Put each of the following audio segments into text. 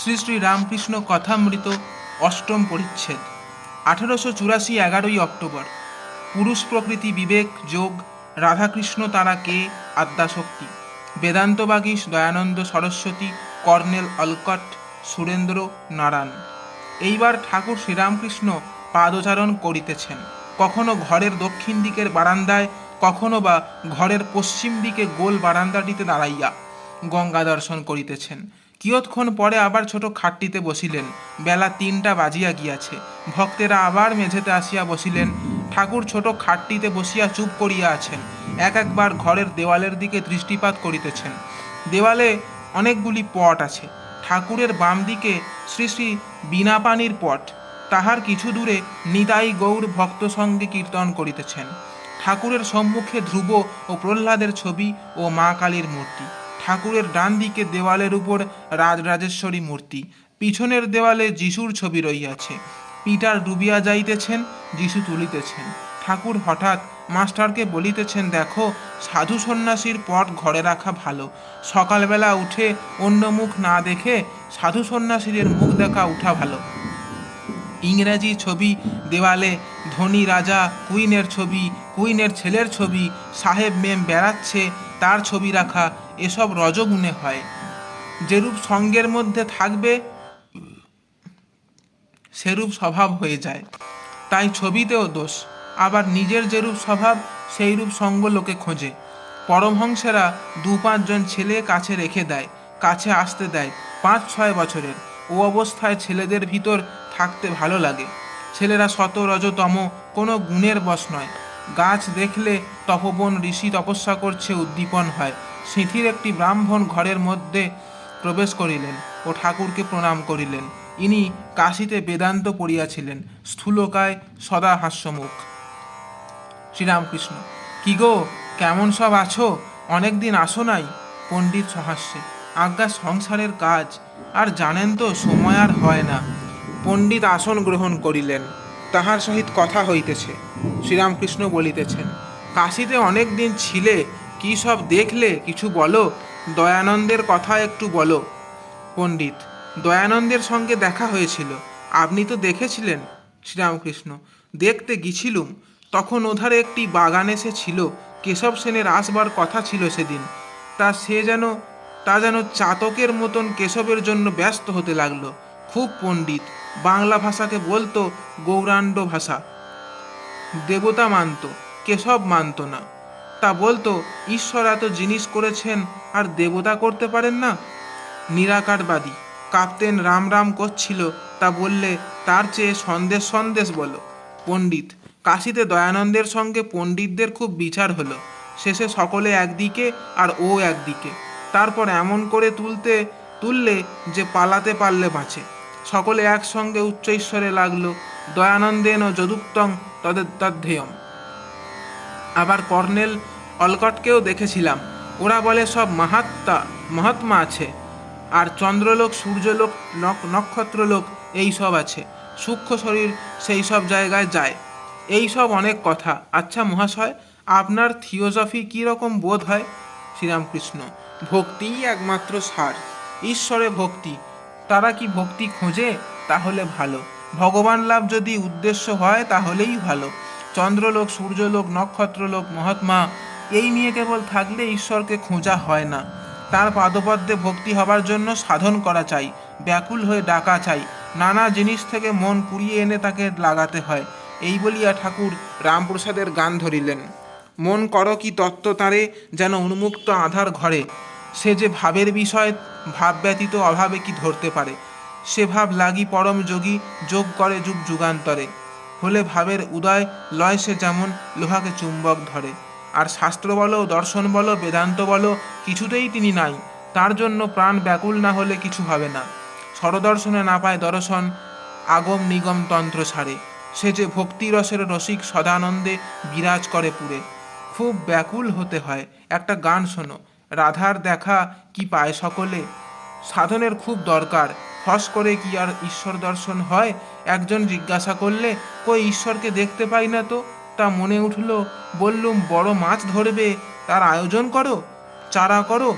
শ্রী শ্রী রামকৃষ্ণ কথামৃত অষ্টম পরিচ্ছেদ 1884 11ই অক্টোবর। পুরুষ প্রকৃতি বিবেক যোগ রাধাকৃষ্ণ তারা কে আদ্যাশক্তি। বেদান্তবাগীশ দয়ানন্দ সরস্বতী কর্নেল অলকট সুরেন্দ্র নারায়ণ। এইবার ঠাকুর শ্রীরামকৃষ্ণ পাদচারণ করিতেছেন, কখনো ঘরের দক্ষিণ দিকের বারান্দায়, কখনো বা ঘরের পশ্চিম দিকে গোল বারান্দাটিতে দাঁড়াইয়া গঙ্গা দর্শন করিতেছেন। কিয়ৎক্ষণ পরে আবার ছোট খাটটিতে বসিলেন। বেলা 3টা বাজিয়া গিয়াছে। ভক্তেরা আবার মেঝেতে আসিয়া বসিলেন। ঠাকুর ছোট খাটটিতে বসিয়া চুপ করিয়া আছেন। একবার ঘরের দেওয়ালের দিকে দৃষ্টিপাত করিতেছেন। দেওয়ালে অনেকগুলি পট আছে। ঠাকুরের বাম দিকে শ্রী শ্রী বীণাপাণির পট, তাহার কিছু দূরে নিতাই গৌর ভক্ত সঙ্গে কীর্তন করিতেছেন। ঠাকুরের সম্মুখে ধ্রুব ও প্রহ্লাদের ছবি ও মা কালীর মূর্তি। ঠাকুরের ডান দিকে দেওয়ালের উপর রাজরাজেশ্বরী মূর্তি। পিছনের দেওয়ালে যিশুর ছবি রইয়াছে। পিটার ডুবিয়া যাইতেছেন, যিশু তুলিতেছেন। ঠাকুর হঠাৎ মাস্টারকে বলিতেছেন, দেখো, সাধু সন্ন্যাসীর পট ঘরে রাখা ভালো। সকালবেলা উঠে অন্য মুখ না দেখে সাধু সন্ন্যাসীদের মুখ দেখা উঠা ভালো। ইংরেজি ছবি দেওয়ালে, ধনী রাজা কুইনের ছবি, কুইনের ছেলের ছবি, সাহেব মেম বেড়াচ্ছে তার ছবি রাখা, এসব রজগুণে হয়। যেরূপ সঙ্গের মধ্যে থাকবে সেরূপ স্বভাব হয়ে যায়। তাই ছবিতেও দোষ। আবার নিজের যেরূপ স্বভাব সেইরূপ সঙ্গ লোকে খোঁজে। পরমহংসেরা 2-5 জন ছেলে কাছে রেখে দেয়, কাছে আসতে দেয় 5-6 বছরের। ও অবস্থায় ছেলেদের ভিতর থাকতে ভালো লাগে। ছেলেরা শত রজতম, কোনো গুণের বশ নয়। গাছ দেখলে তপবন ঋষি তপস্যা করছে উদ্দীপন হয়। সিঁথির একটি ব্রাহ্মণ ঘরের মধ্যে প্রবেশ করিলেন ও ঠাকুরকে প্রণাম করিলেন। ইনি কাশীতে বেদান্ত পড়িয়াছিলেন। স্থূলকায়, সদা হাস্যমুখ। শ্রীরামকৃষ্ণ: কি গো, কেমন সব আছো? অনেক দিন আসো নাই। পণ্ডিত সহাস্যে: আজ্ঞা, সংসারের কাজ, আর জানেন তো সময় আর হয় না। পণ্ডিত আসন গ্রহণ করিলেন। তাহার সহিত কথা হইতেছে। শ্রীরামকৃষ্ণ বলিতেছেন, কাশীতে অনেক দিন ছিলে, কি সব দেখলে কিছু বলো। দয়ানন্দের কথা একটু বলো। পণ্ডিত: দয়ানন্দের সঙ্গে দেখা হয়েছিল। আপনি তো দেখেছিলেন। শ্রীরামকৃষ্ণ: দেখতে গিছিলুম। তখন ওধারে একটি বাগান এসে ছিল। কেশব সেনের আসবার কথা ছিল সেদিন। তা যেন চাতকের মতন কেশবের জন্য ব্যস্ত হতে লাগলো। খুব পণ্ডিত। বাংলা ভাষাকে বলতো গৌরাণ্ড ভাষা। দেবতা মানত, কেশব মানত না। তা বলতো, ঈশ্বর এত জিনিস করেছেন আর দেবতা করতে পারেন না। নিরাকারবাদী। কাপ্তেন রাম রাম করছিল, তা বললে তার চেয়ে সন্দেশ সন্দেশ বলো। পণ্ডিত: কাশীতে দয়ানন্দের সঙ্গে পণ্ডিতদের খুব বিচার হলো। শেষে সকলে একদিকে আর ও একদিকে। তারপর এমন করে তুললে যে পালাতে পারলে বাঁচে। সকলে একসঙ্গে উচ্চৈশ্বরে লাগলো, দয়ানন্দেন যদুক্তং তদ্ধেয়ম। আবার কর্নেল অলকটকেও দেখেছিলাম। ওরা বলে সব মহাত্মা আছে, আর চন্দ্রলোক, সূর্যলোক, নক্ষত্রলোক এই সব আছে। সূক্ষ্ম শরীর সেই সব জায়গায় যায়। এই সব অনেক কথা। আচ্ছা মহাশয়, আপনার থিওজফি কী রকম বোধ হয়? শ্রীরামকৃষ্ণ: ভক্তিই একমাত্র সার। ঈশ্বরে ভক্তি। তারা কি ভক্তি খোঁজে? তাহলে ভালো। ভগবান লাভ যদি উদ্দেশ্য হয় তাহলেই ভালো। চন্দ্রলোক, সূর্যলোক, নক্ষত্রলোক, মহাত্মা এই নিয়ে কেবল থাকলে ঈশ্বরকে খোঁজা হয় না। তার পাদপদ্মে ভক্তি হবার জন্য সাধন করা চাই, ব্যাকুল হয়ে ডাকা চাই, নানা জিনিস থেকে মন কুড়িয়ে এনে তাকে লাগাতে হয়। এই বলিয়া ঠাকুর রামপ্রসাদের গান ধরিলেন। মন কর কি তত্ত্ব তারে, যেন উন্মুক্ত আধার ঘরে। সে যে ভাবের বিষয়, ভাব ব্যতীত অভাবে কি ধরতে পারে। সে ভাব লাগি পরম যোগী, যোগ করে যুগ যুগান্তরে। হলে ভাবের উদয় লয়, সে যেমন লোহাকে চুম্বক ধরে। আর শাস্ত্র বলো, দর্শন বলো, বেদান্ত বলো, কিছুতেই তিনি নাই। তার জন্য প্রাণ ব্যাকুল না হলে কিছু হবে না। স্বরদর্শনে না পায় দর্শন, আগম নিগম তন্ত্র ছাড়ে। সে যে ভক্তিরসের রসিক, সদানন্দে বিরাজ করে পুরে। খুব ব্যাকুল হতে হয়। একটা গান শোনো, রাধার দেখা কি পায় সকলে। সাধনের খুব দরকার। ফস করে কি আর ঈশ্বর দর্শন হয়? একজন জিজ্ঞাসা করলে, কই ঈশ্বরকে দেখতে পাই না তো। তা মনে উঠল, বললুম, বড় মাছ ধরবে, তার আয়োজন করো, চারা করো।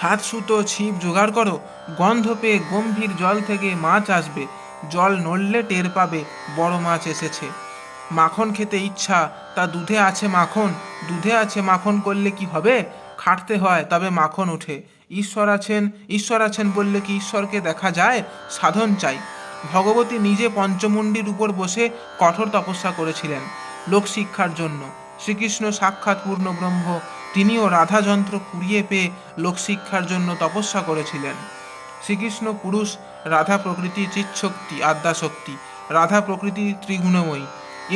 হাত সুতো ছিপ জোগাড় করো, গন্ধ পেয়ে গম্ভীর জল থেকে মাছ আসবে, জল নড়লে টের পাবে বড় মাছ এসেছে। মাখন খেতে ইচ্ছা, তা দুধে আছে মাখন, দুধে আছে মাখন করলে কি হবে, খাটতে হয় তবে মাখন ওঠে। ঈশ্বর আছেন বললে কি ঈশ্বরকে দেখা যায়, সাধন চাই। ভগবতী নিজে পঞ্চমুণ্ডির উপর বসে কঠোর তপস্যা করেছিলেন লোকশিক্ষার জন্য। শ্রীকৃষ্ণ সাক্ষাৎ পূর্ণ ব্রহ্ম, তিনিও রাধা যন্ত্র কুড়িয়ে পেয়ে লোকশিক্ষার জন্য তপস্যা করেছিলেন। শ্রীকৃষ্ণ পুরুষ, রাধা প্রকৃতি চিৎশক্তি আদ্যাশক্তি। রাধা প্রকৃতি ত্রিগুণময়ী,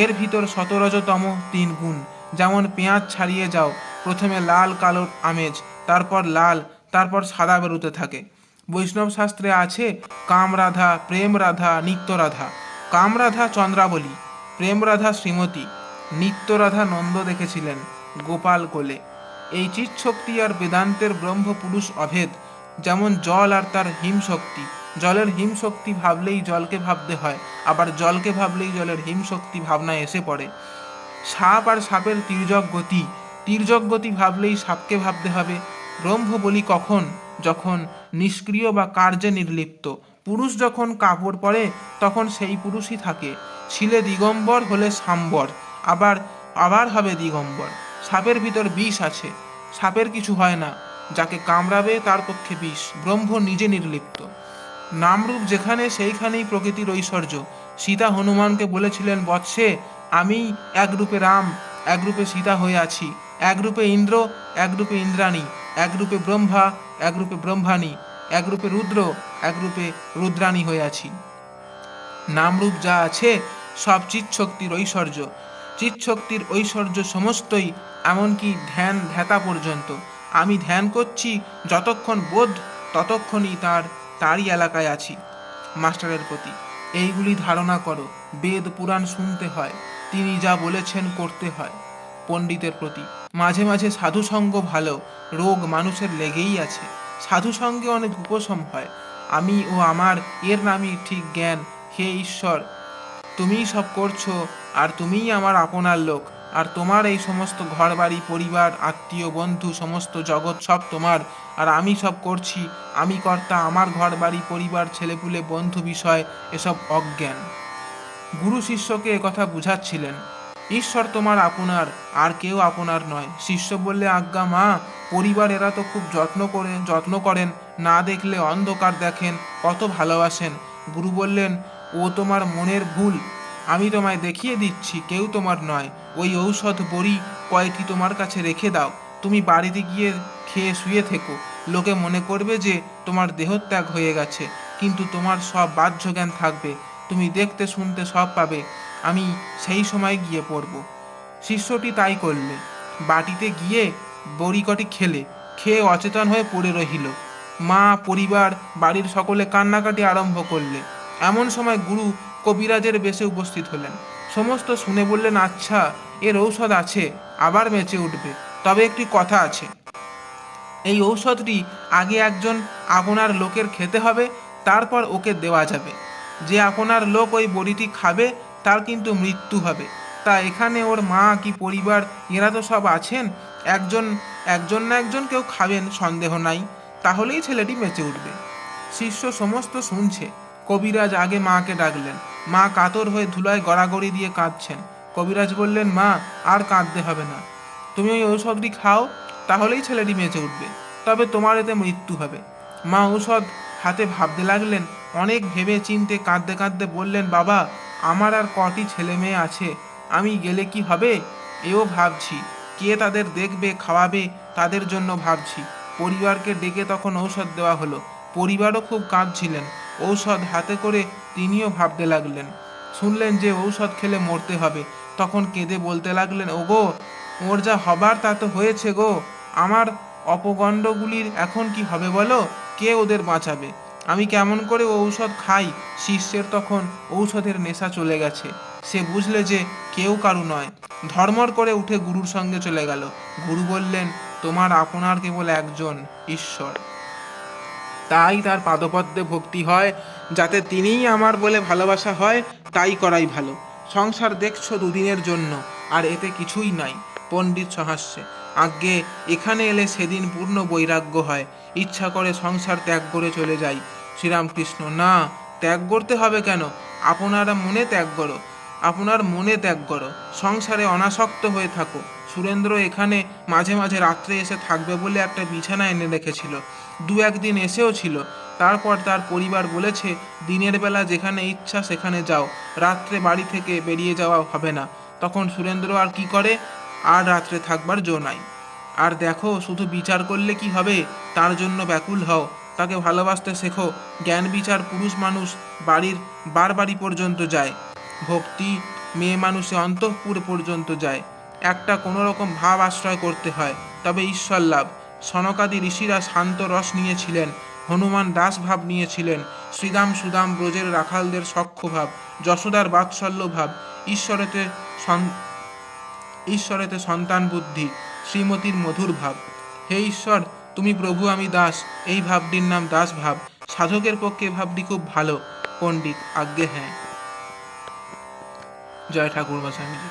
এর ভিতর শতরজতম 3 গুণ। যেমন পেঁয়াজ ছাড়িয়ে যাও, প্রথমে লাল কালো আমেজ, তারপর লাল, তারপর সাদা বেরোতে থাকে। বৈষ্ণব শাস্ত্রে আছে কামরাধা, প্রেম রাধা, নিত্যরাধা। কামরাধা চন্দ্রাবলী, প্রেম রাধা শ্রীমতী, নিত্যরাধা নন্দ দেখেছিলেন গোপাল কোলে। এই চিৎশক্তি আর বেদান্তের ব্রহ্ম পুরুষ অভেদ। যেমন জল আর তার হিমশক্তি, জলের হিমশক্তি ভাবলেই জলকে ভাবতে হয়, আবার জলকে ভাবলেই জলের হিমশক্তি ভাবনায় এসে পড়ে। সাপ আর সাপের তির্যক গতি, তির্যক গতি ভাবলেই সাপকে ভাবতে হবে। ব্রহ্ম বলি কখন, যখন নিষ্ক্রিয় বা কার্যে নির্লিপ্ত। পুরুষ যখন কাপড় পরে তখন সেই পুরুষই থাকে। ছিলে দিগম্বর, হলে সাম্বর, আবার আবার হবে দিগম্বর। সাপের ভিতর বিষ আছে, সাপের কিছু হয় না, যাকে কামড়াবে তার পক্ষে বিষ। ব্রহ্ম নিজে নির্লিপ্ত। নামরূপ যেখানে সেইখানেই প্রকৃতির ঐশ্বর্য। সীতা হনুমানকে বলেছিলেন, বৎসে আমি এক রূপে রাম, এক রূপে সীতা হয়ে আছি, এক রূপে ইন্দ্র, এক রূপে ইন্দ্রাণী, এক রূপে ব্রহ্মা, এক রূপে ব্রহ্মাণী, এক রূপে রুদ্র, এক রূপে রুদ্রাণী হয়ে আছি। নামরূপ যা আছে সব চিৎশক্তির ঐশ্বর্য। চিৎশক্তির ঐশ্বর্য সমস্তই, এমনকি ধ্যান ধ্যাতা পর্যন্ত। আমি ধ্যান করছি যতক্ষণ বোধ, ততক্ষণই তারই এলাকায় আছি। মাস্টারের প্রতি এইগুলি ধারণা করো, বেদ পুরাণ শুনতে হয়, তিনি যা বলেছেন করতে হয়। পণ্ডিতের প্রতি মাঝে মাঝে সাধুসঙ্গ ভালো, রোগ মানুষের লেগেই আছে। সাধুসঙ্গে অনেক উপশম হয়। আমি ও আমার এর নামই ঠিক জ্ঞান। হে ঈশ্বর, তুমিই সব করছো, আর তুমিই আমার আপনার লোক, আর তোমার এই সমস্ত ঘরবাড়ি, পরিবার, আত্মীয়, বন্ধু, সমস্ত জগৎ সব তোমার, আর আমি সব করছি, আমি কর্তা। আমার ঘরবাড়ি, পরিবার, ছেলেপুলে, বন্ধু বিষয় এসব অজ্ঞান। গুরু শিষ্যকে একথা বুঝাচ্ছিলেন, ঈশ্বর তোমার আপনার, আর কেউ আপনার নয়। শিষ্য বললে, আজ্ঞা মা, পরিবার এরা তো খুব যত্ন করেন, না দেখলে অন্ধকার দেখেন, কত ভালোবাসেন। গুরু বললেন, ও তোমার মনের ভুল, আমি তোমায় দেখিয়ে দিচ্ছি কেউ তোমার নয়। ওই ঔষধ বড়ি কয়টি তোমার কাছে রেখে দাও, তুমি বাড়িতে গিয়ে খেয়ে শুয়ে থেকো। লোকে মনে করবে যে তোমার দেহত্যাগ হয়ে গেছে, কিন্তু তোমার সব বাহ্য জ্ঞান থাকবে, তুমি দেখতে শুনতে সব পাবে। আমি সেই সময় গিয়ে পড়ব। শিষ্যটি তাই করলে। বাটিতে গিয়ে বড়ি কটি খেয়ে অচেতন হয়ে পড়ে রহিল। মা, পরিবার, বাড়ির সকলে কান্নাকাটি আরম্ভ করলে। এমন সময় গুরু কবিরাজের বেশে উপস্থিত হলেন। সমস্ত শুনে বললেন, আচ্ছা, এর ঔষধ আছে, আবার বেঁচে উঠবে, তবে একটি কথা আছে। এই ঔষধটি আগে একজন আপনার লোকের খেতে হবে, তারপর ওকে দেওয়া যাবে। যে আপনার লোক ওই বড়িটি খাবে তার কিন্তু মৃত্যু হবে। তা এখানে ওর মা কি পরিবার এরা তো সব আছেন, একজন না একজন কেউ খাবেন, সন্দেহ নাই, তাহলেই ছেলেটি বেঁচে উঠবে। শিষ্য সমস্ত শুনছে। কবিরাজ আগে মাকে ডাকলেন। মা কাতর হয়ে ধুলায় গড়াগড়ি দিয়ে কাঁদছেন। কবিরাজ বললেন, মা, আর কাঁদতে হবে না, তুমি ওই ঔষধটি খাও, তাহলেই ছেলেটি বেঁচে উঠবে, তবে তোমার এতে মৃত্যু হবে। মা ঔষধ হাতে ভাবতে লাগলেন। অনেক ভেবে চিনতে কাঁদতে কাঁদতে বললেন, বাবা, আমার আর কটি ছেলে মেয়ে আছে, আমি গেলে কি হবে এও ভাবছি, কে তাদের দেখবে খাওয়াবে তাদের জন্য ভাবছি। পরিবারকে ডেকে তখন ঔষধ দেওয়া হলো। পরিবারও খুব কাঁদছিলেন। ঔষধ হাতে করে তিনিও ভাবতে লাগলেন। শুনলেন যে ঔষধ খেলে মরতে হবে, তখন কেঁদে বলতে লাগলেন, ওগো, ওর যা হবার তা তো হয়েছে গো, আমার অপগণ্ডগুলির এখন কি হবে বলো, কে ওদের বাঁচাবে, আমি কেমন করে ঔষধ খাই। শিষ্যের তখন ঔষধের নেশা চলে গেছে। সে বুঝলে যে কেউ কারু নয়, ধর্মর করে উঠে গুরুর সঙ্গে চলে গেল। গুরু বললেন, তোমার আপনার কেবল একজন, ঈশ্বর। তাই তার পাদপদ্মে ভক্তি হয়, যাতে তিনিই আমার বলে ভালোবাসা হয়, তাই করাই ভালো। সংসার দেখছো দুদিনের জন্য, আর এতে কিছুই নাই। পণ্ডিত সহাস্যে আজ্ঞে এখানে এলে সেদিন পূর্ণ বৈরাগ্য হয়, ইচ্ছা করে সংসার ত্যাগ করে চলে যাই। শ্রীরামকৃষ্ণ, না, ত্যাগ করতে হবে কেন? আপনারা মনে ত্যাগ করো, আপনার মনে ত্যাগ করো, সংসারে অনাসক্ত হয়ে থাকো। সুরেন্দ্র এখানে মাঝে মাঝে রাত্রে এসে থাকবে বলে একটা বিছানা এনে রেখেছিল, দু একদিন এসেও ছিল। তারপর তার পরিবার বলেছে দিনের বেলা যেখানে ইচ্ছা সেখানে যাও, রাত্রে বাড়ি থেকে বেরিয়ে যাওয়া হবে না। তখন সুরেন্দ্র আর কি করে? আর রাত্রে থাকবার জো নাই। আর দেখো, শুধু বিচার করলে কি হবে? তার জন্য ব্যাকুল হও, তাকে ভালোবাসতে শেখো। জ্ঞান বিচার পুরুষ মানুষ বাড়ির বাড়ি পর্যন্ত যায়, ভক্তি মেয়ে মানুষে অন্তঃপুর পর্যন্ত যায়। একটা কোনো রকম ভাব আশ্রয় করতে হয়, তবে ঈশ্বর লাভ। সনকাদি ঋষিরা শান্ত রস নিয়েছিলেন, হনুমান দাস ভাব নিয়েছিলেন, শ্রীরাম সুদাম ব্রজের রাখালদের সখ্য ভাব, যশোদার বাৎসল্য ভাব, ঈশ্বরেতে সন্তান বুদ্ধি, শ্রীমতীর মধুর ভাব। হে ঈশ্বর, তুমি প্রভু আমি দাস, এই ভাবটির নাম দাস ভাব। সাধকের পক্ষে ভাবটি খুব ভালো। পণ্ডিত, আজ্ঞে হ্যাঁ। জয় ঠাকুর গোস্বামীজি।